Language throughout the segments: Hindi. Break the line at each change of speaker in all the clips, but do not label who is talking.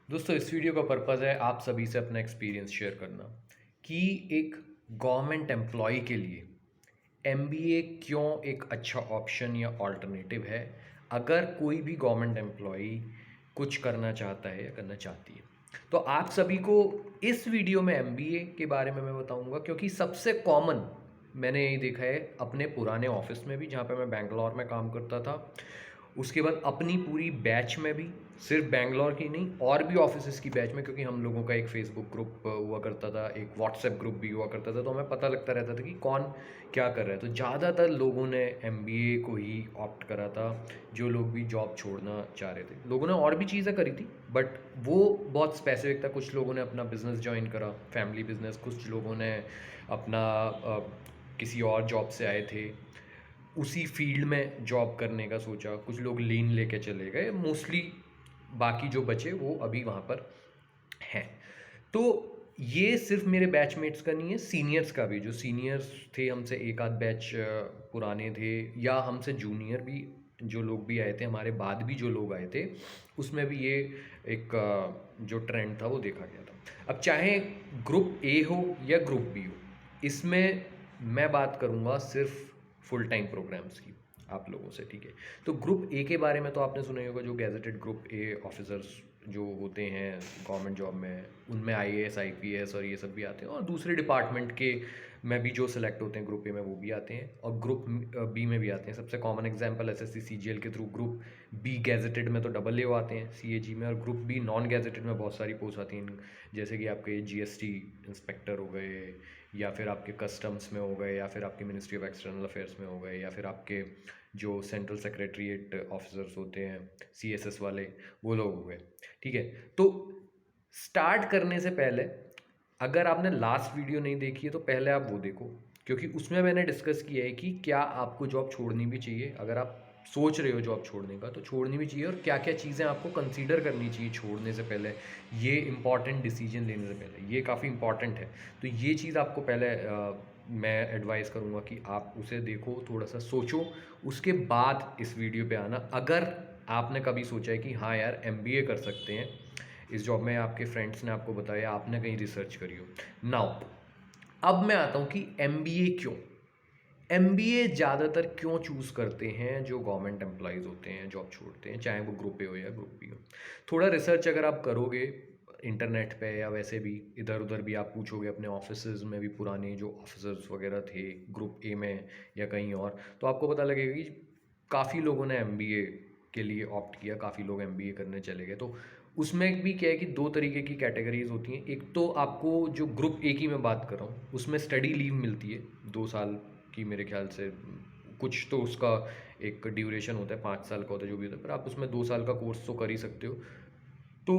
दोस्तों इस वीडियो का पर्पज़ है आप सभी से अपना एक्सपीरियंस शेयर करना कि एक गवर्नमेंट एम्प्लॉय के लिए एमबीए क्यों एक अच्छा ऑप्शन या ऑल्टरनेटिव है अगर कोई भी गवर्नमेंट एम्प्लॉय कुछ करना चाहता है या करना चाहती है। तो आप सभी को इस वीडियो में एमबीए के बारे में मैं बताऊंगा क्योंकि सबसे कॉमन मैंने यही देखा है अपने पुराने ऑफिस में भी जहाँ पे मैं बैंगलोर में काम करता था। उसके बाद अपनी पूरी बैच में भी, सिर्फ बैंगलोर की नहीं और भी ऑफिसेस की बैच में, क्योंकि हम लोगों का एक फेसबुक ग्रुप हुआ करता था, एक व्हाट्सएप ग्रुप भी हुआ करता था, तो हमें पता लगता रहता था कि कौन क्या कर रहा है। तो ज़्यादातर लोगों ने एमबीए को ही ऑप्ट करा था। जो लोग भी जॉब छोड़ना चाह रहे थे, लोगों ने और भी चीज़ें करी थी बट वो बहुत स्पेसिफिक था। कुछ लोगों ने अपना बिजनेस ज्वाइन करा, फैमिली बिजनेस, कुछ लोगों ने अपना किसी और जॉब से आए थे उसी फील्ड में जॉब करने का सोचा, कुछ लोग लीन लेके चले गए, मोस्टली बाकी जो बचे वो अभी वहाँ पर हैं। तो ये सिर्फ मेरे बैचमेट्स का नहीं है, सीनियर्स का भी, जो सीनियर्स थे हमसे एक आध बैच पुराने थे या हमसे जूनियर भी जो लोग भी आए थे, हमारे बाद भी जो लोग आए थे, उसमें भी ये एक जो ट्रेंड था वो देखा गया था। अब चाहे ग्रुप ए हो या ग्रुप बी हो, इसमें मैं बात करूँगा सिर्फ फुल टाइम प्रोग्राम्स की आप लोगों से, ठीक है। तो ग्रुप ए के बारे में तो आपने सुना ही होगा, जो गैजेटेड ग्रुप ए ऑफिसर्स जो होते हैं गवर्नमेंट जॉब में, उनमें आईएएस आईपीएस और ये सब भी आते हैं, और दूसरे डिपार्टमेंट के में भी जो सिलेक्ट होते हैं ग्रुप ए में वो भी आते हैं, और ग्रुप बी में भी आते हैं। सबसे कॉमन एग्जांपल एसएससी सीजीएल के थ्रू ग्रुप बी गैजेटेड में तो डबल ए आते हैं सीएजी में, और ग्रुप बी नॉन गैजेटेड में बहुत सारी पोस्ट आती हैं, जैसे कि आपके जीएसटी इंस्पेक्टर हो गए, या फिर आपके कस्टम्स में हो गए, या फिर आपके मिनिस्ट्री ऑफ एक्सटर्नल अफेयर्स में हो गए, या फिर आपके जो सेंट्रल सेक्रेटरीट ऑफिसर्स होते हैं सीएसएस वाले, वो लोग हो गए, ठीक है। तो स्टार्ट करने से पहले अगर आपने लास्ट वीडियो नहीं देखी है तो पहले आप वो देखो, क्योंकि उसमें मैंने डिस्कस किया है कि क्या आपको जॉब छोड़नी भी चाहिए। अगर आप सोच रहे हो जॉब छोड़ने का तो छोड़नी भी चाहिए, और क्या क्या चीज़ें आपको कंसीडर करनी चाहिए छोड़ने से पहले, ये इंपॉर्टेंट डिसीजन लेने से पहले, ये काफ़ी इंपॉर्टेंट है। तो ये चीज़ आपको पहले मैं एडवाइस करूँगा कि आप उसे देखो, थोड़ा सा सोचो, उसके बाद इस वीडियो पे आना। अगर आपने कभी सोचा है कि हाँ यार एमबीए कर सकते हैं इस जॉब में, आपके फ्रेंड्स ने आपको बताया, आपने कहीं रिसर्च करी हो। नाउ अब मैं आता हूँ कि एमबीए क्यों, एमबीए ज़्यादातर क्यों चूज़ करते हैं जो गवर्नमेंट एम्प्लॉयज़ होते हैं, जॉब छोड़ते हैं, चाहे वो ग्रुप ए हो या ग्रुप बी हो। थोड़ा रिसर्च अगर आप करोगे इंटरनेट पे, या वैसे भी इधर उधर भी आप पूछोगे अपने ऑफिसेज में भी, पुराने जो ऑफिसर्स वगैरह थे ग्रुप ए में या कहीं और, तो आपको पता लगेगा कि काफ़ी लोगों ने एमबीए के लिए ऑप्ट किया, काफ़ी लोग एमबीए करने चले गए। तो उसमें भी क्या है कि दो तरीके की कैटेगरीज होती हैं। एक तो आपको जो ग्रुप ए की मैं बात कर रहा हूँ उसमें स्टडी लीव मिलती है 2 साल की, मेरे ख्याल से कुछ तो उसका एक ड्यूरेशन होता है, 5 साल का होता है, जो भी होता है, पर आप उसमें 2 साल का कोर्स तो कर ही सकते हो। तो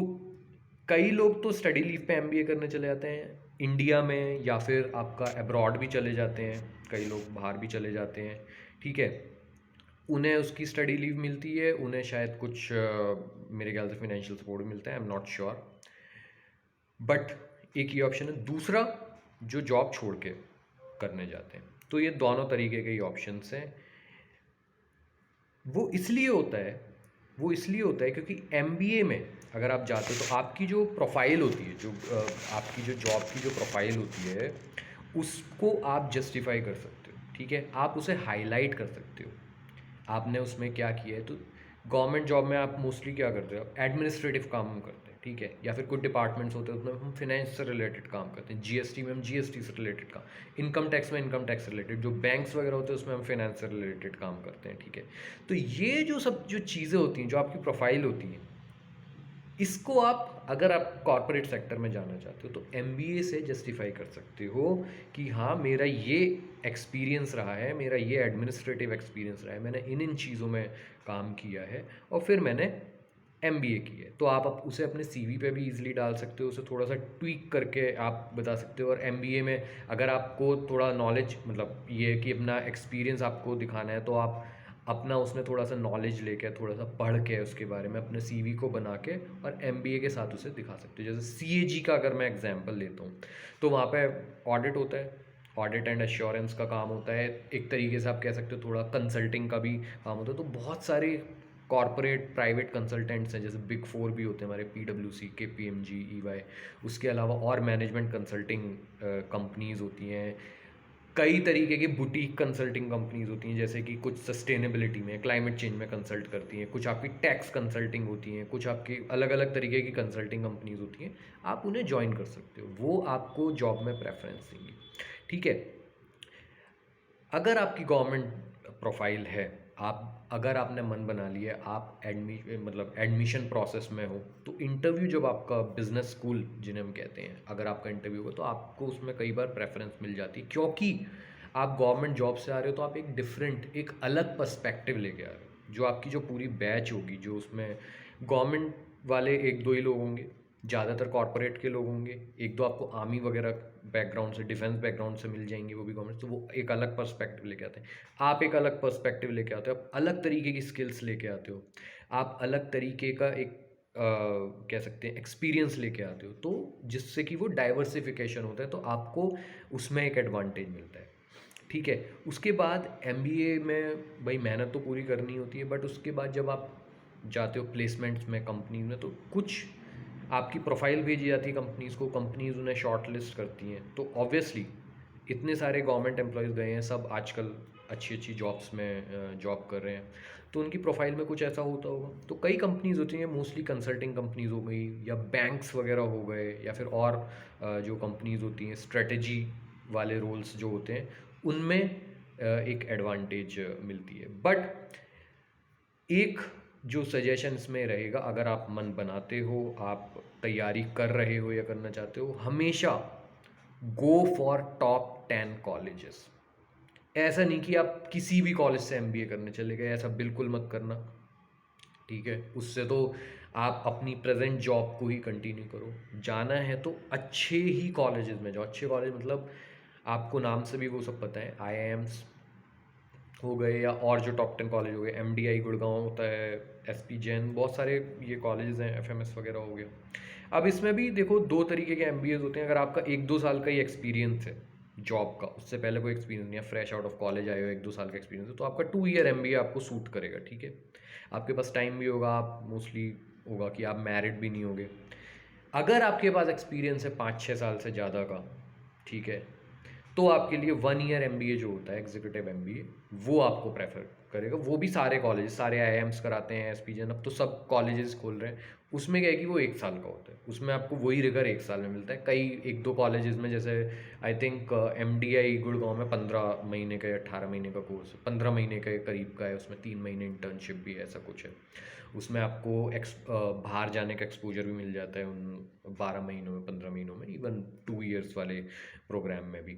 कई लोग तो स्टडी लीव पे एमबीए करने चले जाते हैं इंडिया में, या फिर आपका अब्रॉड भी चले जाते हैं, कई लोग बाहर भी चले जाते हैं, ठीक है। उन्हें उसकी स्टडी लीव मिलती है, उन्हें शायद कुछ मेरे ख्याल से फिनेंशियल सपोर्ट भी मिलता है, I am not sure, but एक ये ऑप्शन है। दूसरा, जो जॉब छोड़ के करने जाते हैं, तो ये दोनों तरीके के ही ऑप्शंस हैं। वो इसलिए होता है वो इसलिए होता है क्योंकि एमबीए में अगर आप जाते हो तो आपकी जो प्रोफाइल होती है, जो आपकी जो जॉब की जो प्रोफाइल होती है, उसको आप जस्टिफाई कर सकते हो, ठीक है। आप उसे हाईलाइट कर सकते हो, आपने उसमें क्या किया है। तो गवर्नमेंट जॉब में आप मोस्टली क्या करते हो, एडमिनिस्ट्रेटिव काम हम करते हैं, ठीक है, या फिर कुछ डिपार्टमेंट्स होते हैं उसमें हम फिनेंस से रिलेटेड काम करते हैं, जीएसटी में हम जीएसटी से रिलेटेड काम, इनकम टैक्स में इनकम टैक्स से रिलेटेड, जो बैंक्स वगैरह होते हैं उसमें हम फाइनेंस से रिलेटेड काम करते हैं, ठीक है। तो ये जो सब जो चीज़ें होती हैं, जो आपकी प्रोफाइल होती हैं, इसको आप अगर आप कॉरपोरेट सेक्टर में जाना चाहते हो तो एमबीए से जस्टिफाई कर सकते हो कि हाँ मेरा ये एक्सपीरियंस रहा है, मेरा ये एडमिनिस्ट्रेटिव एक्सपीरियंस रहा है, मैंने इन चीज़ों में काम किया है, और फिर मैंने एमबीए की है। तो आप उसे अपने सीवी पे भी इजीली डाल सकते हो, उसे थोड़ा सा ट्वीक करके आप बता सकते हो। और एमबीए में अगर आपको थोड़ा नॉलेज, मतलब ये है कि अपना एक्सपीरियंस आपको दिखाना है, तो आप अपना उसमें थोड़ा सा नॉलेज लेके, थोड़ा सा पढ़ के उसके बारे में अपने सीवी को बना के और एमबीए के साथ उसे दिखा सकते हो। जैसे सीएजी का अगर मैं एग्जांपल लेता हूँ तो वहाँ पे ऑडिट होता है, ऑडिट एंड एश्योरेंस का काम होता है, एक तरीके से आप कह सकते हो थोड़ा कंसल्टिंग का भी काम होता है। तो बहुत सारे कॉरपोरेट प्राइवेट कंसल्टेंट्स हैं, जैसे बिग फोर भी होते हैं हमारे, PwC, KPMG, EY। उसके अलावा और मैनेजमेंट कंसल्टिंग कंपनीज़ होती हैं। कई तरीके की बुटीक कंसल्टिंग कंपनीज़ होती हैं, जैसे कि कुछ सस्टेनेबिलिटी में, क्लाइमेट चेंज में कंसल्ट करती हैं, कुछ आपकी टैक्स कंसल्टिंग होती हैं, कुछ आपकी अलग अलग तरीके की कंसल्टिंग कंपनीज़ होती हैं। आप उन्हें ज्वाइन कर सकते हो, वो आपको जॉब में प्रेफरेंस देंगी। ठीक है। अगर आपकी गवर्नमेंट प्रोफाइल है, आप अगर आपने मन बना लिया है, आप एडमिशन प्रोसेस में हो, तो इंटरव्यू जब आपका बिजनेस स्कूल जिन्हें हम कहते हैं, अगर आपका इंटरव्यू हो तो आपको उसमें कई बार प्रेफरेंस मिल जाती है, क्योंकि आप गवर्नमेंट जॉब से आ रहे हो, तो आप एक डिफरेंट, एक अलग पर्सपेक्टिव लेके आ रहे हो। जो आपकी जो पूरी बैच होगी, जो उसमें गवर्नमेंट वाले एक दो ही लोग होंगे, ज़्यादातर कॉर्पोरेट के लोग होंगे, एक दो आपको आर्मी वगैरह बैकग्राउंड से, डिफेंस बैकग्राउंड से मिल जाएंगे, वो भी गवर्नमेंट, तो वो एक अलग पर्सपेक्टिव लेके आते हैं। आप एक अलग पर्सपेक्टिव लेके आते हो, आप अलग तरीके की स्किल्स लेके आते हो, आप अलग तरीके का एक कह सकते हैं एक्सपीरियंस लेके आते हो, तो जिससे कि वो डाइवर्सिफिकेशन होता है, तो आपको उसमें एक एडवांटेज मिलता है। ठीक है। उसके बाद MBA में भाई मेहनत तो पूरी करनी होती है, बट उसके बाद जब आप जाते हो प्लेसमेंट्स में, कंपनी में, तो कुछ आपकी प्रोफाइल भेजी जाती है कंपनीज़ को, कंपनीज़ उन्हें शॉर्ट लिस्ट करती हैं, तो ऑब्वियसली इतने सारे गवर्नमेंट एम्प्लॉयज़ गए हैं, सब आजकल अच्छी अच्छी जॉब्स में जॉब कर रहे हैं, तो उनकी प्रोफाइल में कुछ ऐसा होता होगा। तो कई कंपनीज़ होती हैं, मोस्टली कंसल्टिंग कंपनीज़ हो गई, या बैंक्स वगैरह हो गए, या फिर और जो कंपनीज़ होती हैं स्ट्रेटजी वाले रोल्स जो होते हैं, उनमें एक एडवांटेज मिलती है। बट एक जो सजेशन इसमें रहेगा, अगर आप मन बनाते हो, आप तैयारी कर रहे हो या करना चाहते हो, हमेशा गो फॉर टॉप 10 कॉलेजेस। ऐसा नहीं कि आप किसी भी कॉलेज से MBA करने चले गए, ऐसा बिल्कुल मत करना। ठीक है। उससे तो आप अपनी प्रेजेंट जॉब को ही कंटिन्यू करो। जाना है तो अच्छे ही कॉलेजेस में जाओ। अच्छे कॉलेज मतलब आपको नाम से भी वो सब पता है, IIMs हो गए, या और जो टॉप 10 कॉलेज हो गए, MDI गुड़गांव होता है, SP जैन, बहुत सारे ये कॉलेज हैं, FMS वगैरह हो गया। अब इसमें भी देखो दो तरीके के MBAs होते हैं। अगर आपका 1-2 साल का ही एक्सपीरियंस है जॉब का, उससे पहले कोई एक्सपीरियंस नहीं है, फ्रेश आउट ऑफ कॉलेज आए हो, 1-2 साल का एक्सपीरियंस है, तो आपका 2 ईयर MBA आपको सूट करेगा। ठीक है। आपके पास टाइम भी होगा, आप मोस्टली होगा कि आप मैरिड भी नहीं होगे। अगर आपके पास एक्सपीरियंस है 5-6 साल से ज़्यादा का, ठीक है, तो आपके लिए 1 ईयर MBA जो होता है, एग्जीक्यूटिव MBA, वो आपको प्रेफर करेगा। वो भी सारे कॉलेज, सारे IIMs कराते हैं, SP जैन, अब तो सब कॉलेजेस खोल रहे हैं। उसमें क्या है कि वो 1 साल का होता है, उसमें आपको वही रिगर 1 साल में मिलता है। कई 1-2 कॉलेजेस में, जैसे आई थिंक MDI गुड़गांव में 15 महीने का या 18 महीने का कोर्स, 15 महीने के करीब का है, उसमें 3 महीने इंटर्नशिप भी है, ऐसा कुछ है। उसमें आपको बाहर जाने का एक्सपोजर भी मिल जाता है उन 12 महीनों में, 15 महीनों में, इवन 2 ईयर्स वाले प्रोग्राम में भी।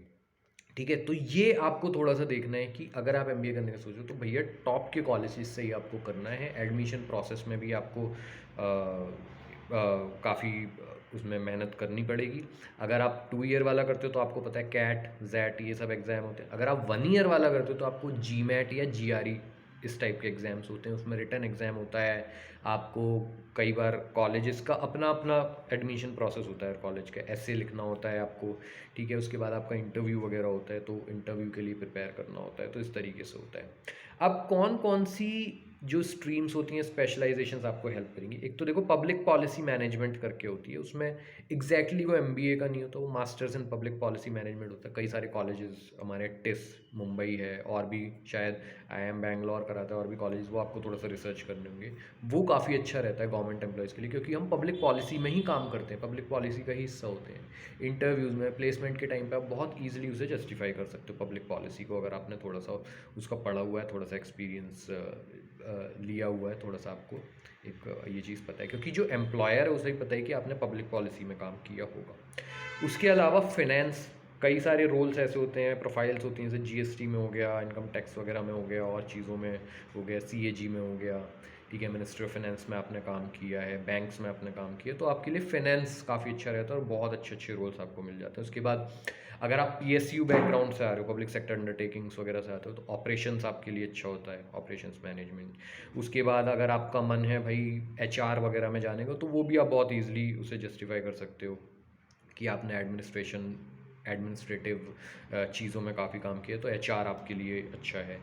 ठीक है। तो ये आपको थोड़ा सा देखना है कि अगर आप MBA करने का सोचो, तो भैया टॉप के कॉलेजेस से ही आपको करना है। एडमिशन प्रोसेस में भी आपको काफ़ी उसमें मेहनत करनी पड़ेगी। अगर आप 2 ईयर वाला करते हो तो आपको पता है कैट, जैट, ये सब एग्ज़ाम होते हैं। अगर आप 1 ईयर वाला करते हो तो आपको GMAT या GRE, इस टाइप के एग्ज़ाम्स होते हैं, उसमें रिटन एग्ज़ाम होता है। आपको कई बार कॉलेजेस का अपना अपना एडमिशन प्रोसेस होता है, कॉलेज का ऐसे लिखना होता है आपको। ठीक है। उसके बाद आपका इंटरव्यू वगैरह होता है, तो इंटरव्यू के लिए प्रिपेयर करना होता है, तो इस तरीके से होता है। अब कौन कौन सी जो स्ट्रीम्स होती हैं, स्पेशलाइजेशंस आपको हेल्प करेंगी, एक तो देखो पब्लिक पॉलिसी मैनेजमेंट करके होती है, उसमें एग्जैक्टली वो MBA का नहीं होता, वो masters in public policy management होता है। कई सारे कॉलेजेस हमारे, टिस मुंबई है, और भी शायद IIM बैंगलोर कराता है, और भी कॉलेज, वो आपको थोड़ा सा रिसर्च करने होंगे। वो काफ़ी अच्छा रहता है गवर्नमेंट एम्प्लॉयज़ के लिए, क्योंकि हम पब्लिक पॉलिसी में ही काम करते हैं, पब्लिक पॉलिसी का ही हिस्सा होते हैं। इंटरव्यूज़ में, प्लेसमेंट के टाइम पे आप बहुत ईजिली उसे जस्टिफाई कर सकते हो पब्लिक पॉलिसी को, अगर आपने थोड़ा सा उसका पढ़ा हुआ है, थोड़ा सा एक्सपीरियंस लिया हुआ है, थोड़ा सा आपको एक ये चीज़ पता है, क्योंकि जो एम्प्लॉयर है उसे ही पता है कि आपने पब्लिक पॉलिसी में काम किया होगा। उसके अलावा फिनेंस, कई सारे रोल्स ऐसे होते हैं, प्रोफाइल्स होती हैं, जैसे GST में हो गया, इनकम टैक्स वगैरह में हो गया, और चीज़ों में हो गया, CAG में हो गया। ठीक है। मिनिस्ट्री ऑफ फाइनेंस में आपने काम किया है, बैंक्स में आपने काम किया, तो आपके लिए फाइनेंस काफ़ी अच्छा रहता है, और बहुत अच्छे अच्छे रोल्स आपको मिल जाते हैं। उसके बाद अगर आप PSU बैकग्राउंड से आ रहे हो, पब्लिक सेक्टर अंडरटेकिंग्स वगैरह से आते हो, तो ऑपरेशंस आपके लिए अच्छा होता है, ऑपरेशंस मैनेजमेंट। उसके बाद अगर आपका मन है भाई HR वगैरह में जाने का, तो वो भी आप बहुत ईजिली उसे जस्टिफाई कर सकते हो कि आपने एडमिनिस्ट्रेटिव चीज़ों में काफ़ी काम किया, तो HR आपके लिए अच्छा है।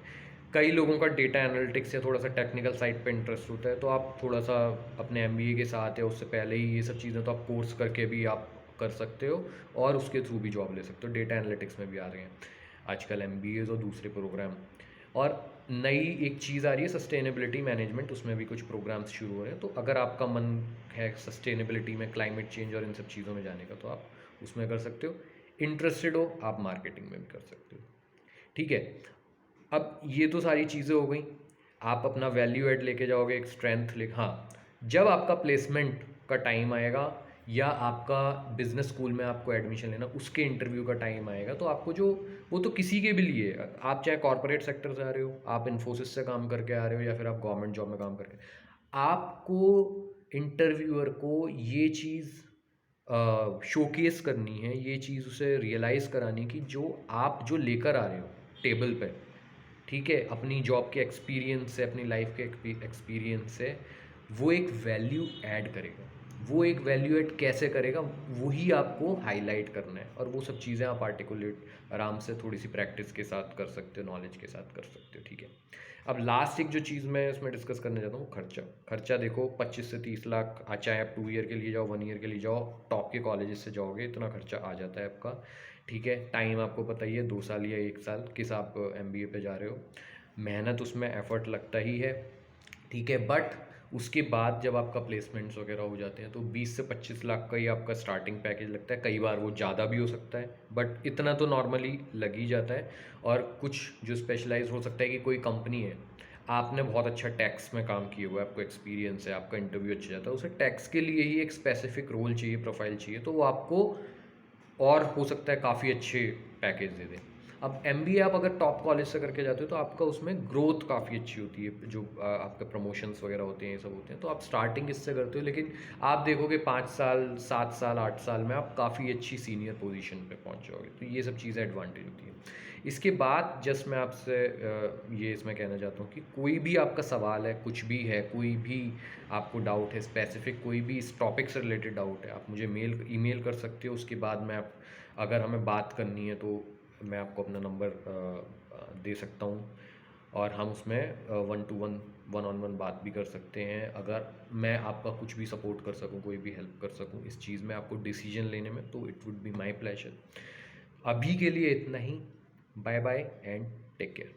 कई लोगों का डेटा एनालिटिक्स या थोड़ा सा टेक्निकल साइड पे इंटरेस्ट होता है, तो आप थोड़ा सा अपने एमबीए के साथ या उससे पहले ही ये सब चीज़ें तो आप कोर्स करके भी आप कर सकते हो और उसके थ्रू भी जॉब ले सकते हो। डेटा एनालिटिक्स में भी आ रहे हैं आजकल एमबीएज और दूसरे प्रोग्राम। और नई एक चीज़ आ रही है सस्टेनेबिलिटी मैनेजमेंट, उसमें भी कुछ प्रोग्राम्स शुरू हो रहे हैं। तो अगर आपका मन है सस्टेनेबिलिटी में, क्लाइमेट चेंज और इन सब चीज़ों में जाने का, तो आप उसमें कर सकते हो। इंटरेस्टेड हो आप मार्केटिंग में भी कर सकते हो। ठीक है, अब ये तो सारी चीज़ें हो गई। आप अपना वैल्यू ऐड लेके जाओगे, एक स्ट्रेंथ ले। हाँ, जब आपका प्लेसमेंट का टाइम आएगा या आपका बिजनेस स्कूल में आपको एडमिशन लेना, उसके इंटरव्यू का टाइम आएगा, तो आपको जो, वो तो किसी के भी लिए है, आप चाहे कॉर्पोरेट सेक्टर से आ रहे हो, आप इन्फोसिस से काम करके आ रहे हो, या फिर आप गवर्नमेंट जॉब में काम करके, आपको इंटरव्यूअर को ये चीज़ शोकेस करनी है, ये चीज़ उसे रियलाइज़ करानी कि जो आप जो लेकर आ रहे हो टेबल पे, ठीक है, अपनी जॉब के एक्सपीरियंस से, अपनी लाइफ के एक्सपीरियंस से, वो एक वैल्यू ऐड करेगा। वो एक वैल्यू ऐड कैसे करेगा, वही आपको हाईलाइट करना है। और वो सब चीज़ें आप आर्टिकुलेट आराम से थोड़ी सी प्रैक्टिस के साथ कर सकते हो, नॉलेज के साथ कर सकते हो। ठीक है, अब लास्ट एक जो चीज़ मैं इसमें डिस्कस करना चाहता हूँ, खर्चा। खर्चा देखो 25 से 30 लाख, चाहे आप 2 ईयर के लिए जाओ, 1 ईयर के लिए जाओ, टॉप के कॉलेजेस से जाओगे, इतना खर्चा आ जाता है आपका। ठीक है, टाइम आपको पता ही है, 2 साल या 1 साल किस आप एमबीए पे जा रहे हो, मेहनत उसमें एफर्ट लगता ही है। ठीक है, बट उसके बाद जब आपका प्लेसमेंट्स वगैरह हो जाते हैं, तो 20 से 25 लाख का ही आपका स्टार्टिंग पैकेज लगता है। कई बार वो ज़्यादा भी हो सकता है, बट इतना तो नॉर्मली लग ही जाता है। और कुछ जो स्पेशलाइज हो सकता है कि कोई कंपनी है, आपने बहुत अच्छा टैक्स में काम किया हुआ है, आपको एक्सपीरियंस है, आपका इंटरव्यू अच्छा जाता है, उसे टैक्स के लिए ही एक स्पेसिफिक रोल चाहिए, प्रोफाइल चाहिए, तो वो आपको और हो सकता है काफ़ी अच्छे पैकेज दे दें। अब एमबीए आप अगर टॉप कॉलेज से करके जाते हो, तो आपका उसमें ग्रोथ काफ़ी अच्छी होती है, जो आपके प्रमोशंस वगैरह होते हैं, ये सब होते हैं, तो आप स्टार्टिंग इससे करते हो। लेकिन आप देखोगे 5 साल, 7 साल, 8 साल में आप काफ़ी अच्छी सीनियर पोजीशन पे पहुंच जाओगे। तो ये सब चीज़ें एडवांटेज होती है। इसके बाद जस्ट मैं आपसे ये इसमें कहना चाहता हूँ कि कोई भी आपका सवाल है, कुछ भी है, कोई भी आपको डाउट है स्पेसिफिक, कोई भी इस टॉपिक से रिलेटेड डाउट है, आप मुझे ईमेल कर सकते हो। उसके बाद मैं अगर हमें बात करनी है तो मैं आपको अपना नंबर दे सकता हूँ, और हम उसमें 1-to-1, 1-on-1 बात भी कर सकते हैं। अगर मैं आपका कुछ भी सपोर्ट कर सकूँ, कोई भी हेल्प कर सकूँ इस चीज़ में, आपको डिसीजन लेने में, तो it would be my pleasure. अभी के लिए इतना ही। Bye bye and take care.